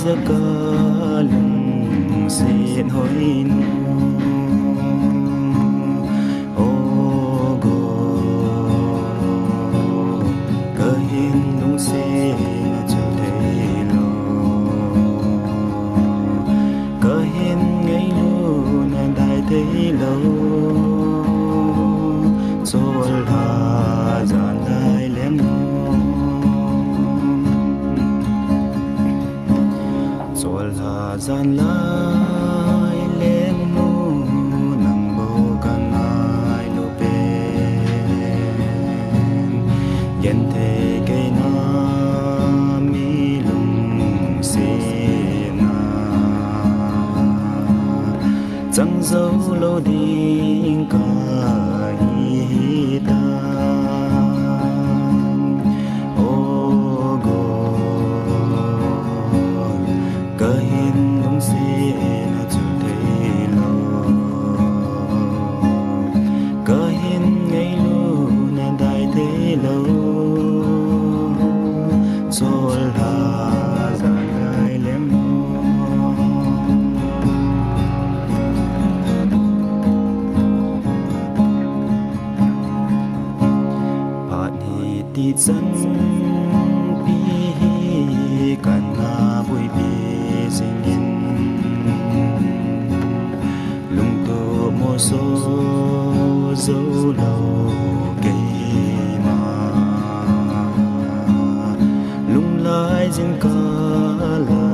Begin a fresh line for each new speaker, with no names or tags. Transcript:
giấc ca lưng xin hối nu ô go cơ hin nung xin cho thấy lo cơ hin ngay luôn đại thấy lâu rồi hà dàn lại lem rồi hà dàn lại lem nang bo kan ai lo pen yen te ke na mi lung se na chẳng dấu lâu đi cả hi ta ô go cơ hin nung xin cho thấy lo cơ hin ngay luôn đại thế lâu rồi là dài lem ti chân pi kan na bui pi singin lung to mo so zo lo ke ma lung lai jin ka la